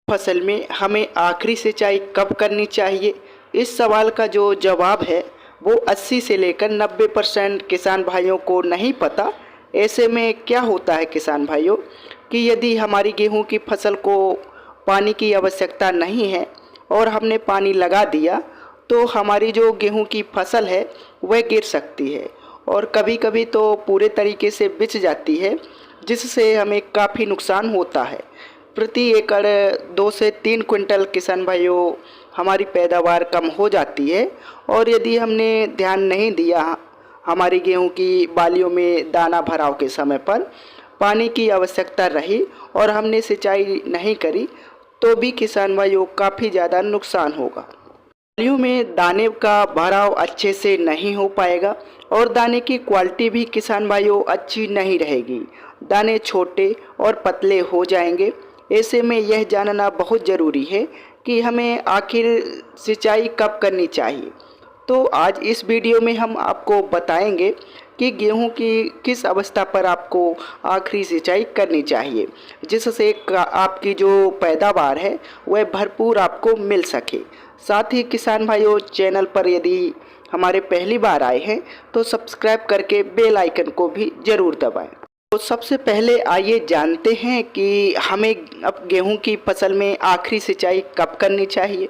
फसल में हमें आखिरी सिंचाई कब करनी चाहिए? इस सवाल का जो जवाब है वो 80 से लेकर 90% किसान भाइयों को नहीं पता। ऐसे में क्या होता है किसान भाइयों कि यदि हमारी गेहूं की फसल को पानी की आवश्यकता नहीं है और हमने पानी लगा दिया तो हमारी जो गेहूं की फसल है वह गिर सकती है और कभी कभी तो पूरे तरीके से बिछ जाती है, जिससे हमें काफ़ी नुकसान होता है। प्रति एकड़ 2 से 3 क्विंटल किसान भाइयों हमारी पैदावार कम हो जाती है। और यदि हमने ध्यान नहीं दिया हमारी गेहूं की बालियों में दाना भराव के समय पर पानी की आवश्यकता रही और हमने सिंचाई नहीं करी तो भी किसान भाइयों काफ़ी ज़्यादा नुकसान होगा। बालियों में दाने का भराव अच्छे से नहीं हो पाएगा और दाने की क्वालिटी भी किसान भाइयों अच्छी नहीं रहेगी। दाने छोटे और पतले हो जाएंगे। ऐसे में यह जानना बहुत ज़रूरी है कि हमें आखिर सिंचाई कब करनी चाहिए। तो आज इस वीडियो में हम आपको बताएंगे कि गेहूं की किस अवस्था पर आपको आखिरी सिंचाई करनी चाहिए, जिससे आपकी जो पैदावार है वह भरपूर आपको मिल सके। साथ ही किसान भाइयों, चैनल पर यदि हमारे पहली बार आए हैं तो सब्सक्राइब करके बेल आइकन को भी ज़रूर दबाएं। तो सबसे पहले आइए जानते हैं कि हमें अब गेहूं की फसल में आखिरी सिंचाई कब करनी चाहिए।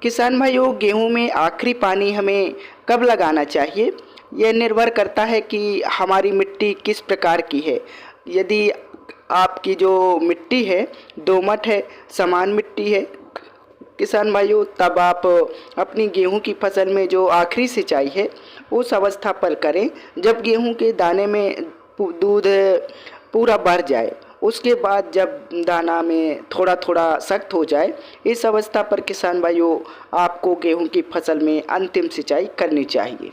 किसान भाइयों, गेहूं में आखिरी पानी हमें कब लगाना चाहिए यह निर्भर करता है कि हमारी मिट्टी किस प्रकार की है। यदि आपकी जो मिट्टी है दोमट है, समान मिट्टी है किसान भाइयों, तब आप अपनी गेहूं की फसल में जो आखिरी सिंचाई है उस अवस्था पर करें जब गेहूं के दाने में दूध पूरा भर जाए। उसके बाद जब दाना में थोड़ा थोड़ा सख्त हो जाए, इस अवस्था पर किसान भाइयों आपको गेहूं की फसल में अंतिम सिंचाई करनी चाहिए।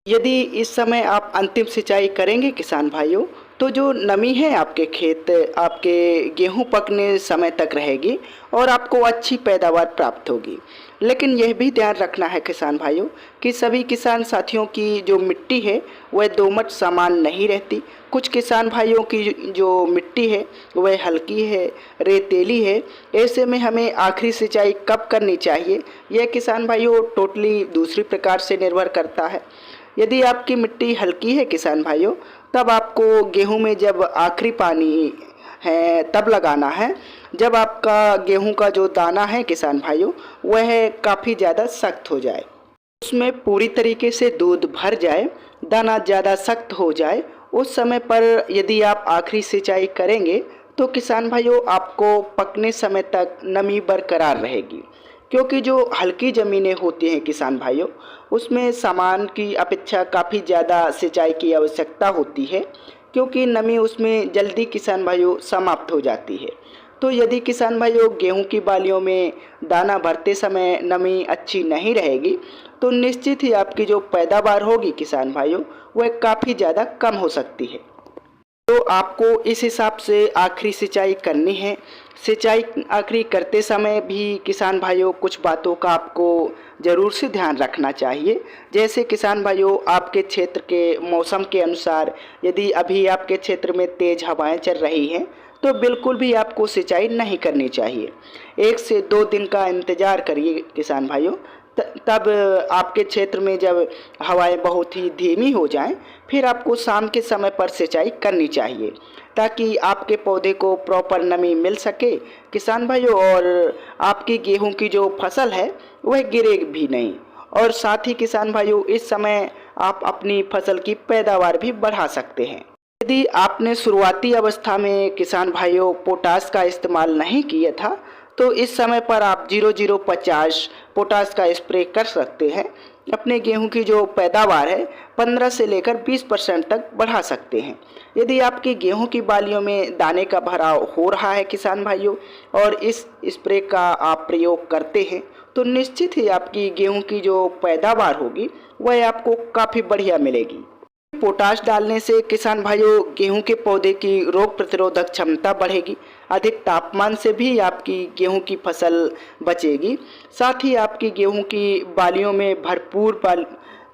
यदि इस समय आप अंतिम सिंचाई करेंगे किसान भाइयों तो जो नमी है आपके खेत, आपके गेहूं पकने समय तक रहेगी और आपको अच्छी पैदावार प्राप्त होगी। लेकिन यह भी ध्यान रखना है किसान भाइयों कि सभी किसान साथियों की जो मिट्टी है वह दोमट समान नहीं रहती। कुछ किसान भाइयों की जो मिट्टी है वह हल्की है, रेतीली है। ऐसे में हमें आखिरी सिंचाई कब करनी चाहिए यह किसान भाइयों टोटली दूसरी प्रकार से निर्भर करता है। यदि आपकी मिट्टी हल्की है किसान भाइयों, तब आपको गेहूं में जब आखिरी पानी है तब लगाना है जब आपका गेहूं का जो दाना है किसान भाइयों वह काफ़ी ज़्यादा सख्त हो जाए, उसमें पूरी तरीके से दूध भर जाए, दाना ज़्यादा सख्त हो जाए। उस समय पर यदि आप आखिरी सिंचाई करेंगे तो किसान भाइयों आपको पकने समय तक नमी बरकरार रहेगी। क्योंकि जो हल्की ज़मीनें होती हैं किसान भाइयों उसमें सामान की अपेक्षा काफ़ी ज़्यादा सिंचाई की आवश्यकता होती है, क्योंकि नमी उसमें जल्दी किसान भाइयों समाप्त हो जाती है। तो यदि किसान भाइयों गेहूं की बालियों में दाना भरते समय नमी अच्छी नहीं रहेगी तो निश्चित ही आपकी जो पैदावार होगी किसान भाइयों वह काफ़ी ज़्यादा कम हो सकती है। तो आपको इस हिसाब से आखिरी सिंचाई करनी है। सिंचाई आखिरी करते समय भी किसान भाइयों कुछ बातों का आपको ज़रूर से ध्यान रखना चाहिए। जैसे किसान भाइयों आपके क्षेत्र के मौसम के अनुसार यदि अभी आपके क्षेत्र में तेज़ हवाएं चल रही हैं तो बिल्कुल भी आपको सिंचाई नहीं करनी चाहिए। 1 से 2 दिन का इंतज़ार करिए किसान भाइयों, तब आपके क्षेत्र में जब हवाएं बहुत ही धीमी हो जाएं फिर आपको शाम के समय पर सिंचाई करनी चाहिए ताकि आपके पौधे को प्रॉपर नमी मिल सके किसान भाइयों, और आपकी गेहूं की जो फसल है वह गिरे भी नहीं। और साथ ही किसान भाइयों इस समय आप अपनी फसल की पैदावार भी बढ़ा सकते हैं। यदि आपने शुरुआती अवस्था में किसान भाइयों पोटास का इस्तेमाल नहीं किया था तो इस समय पर आप 0050 पोटास का स्प्रे कर सकते हैं। अपने गेहूं की जो पैदावार है 15 से लेकर 20% तक बढ़ा सकते हैं। यदि आपकी गेहूं की बालियों में दाने का भराव हो रहा है किसान भाइयों और इस स्प्रे का आप प्रयोग करते हैं तो निश्चित ही आपकी गेहूं की जो पैदावार होगी वह आपको काफ़ी बढ़िया मिलेगी। पोटाश डालने से किसान भाइयों गेहूं के पौधे की रोग प्रतिरोधक क्षमता बढ़ेगी, अधिक तापमान से भी आपकी गेहूं की फसल बचेगी। साथ ही आपकी गेहूं की बालियों में भरपूर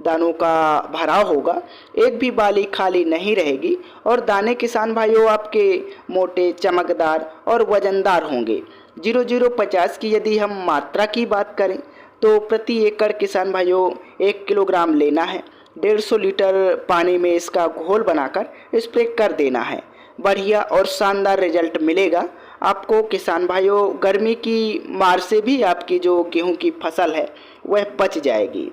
दानों का भराव होगा, एक भी बाली खाली नहीं रहेगी और दाने किसान भाइयों आपके मोटे, चमकदार और वजनदार होंगे। 0050 की यदि हम मात्रा की बात करें तो प्रति एकड़ किसान भाइयों 1 किलोग्राम लेना है। 150 लीटर पानी में इसका घोल बनाकर स्प्रे कर देना है। बढ़िया और शानदार रिजल्ट मिलेगा आपको किसान भाइयों। गर्मी की मार से भी आपकी जो गेहूं की फसल है वह बच जाएगी।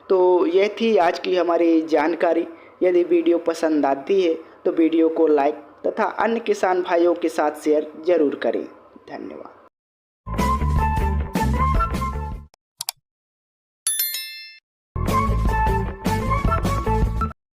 तो यह थी आज की हमारी जानकारी। यदि वीडियो पसंद आती है तो वीडियो को लाइक तथा अन्य किसान भाइयों के साथ शेयर जरूर करें। धन्यवाद।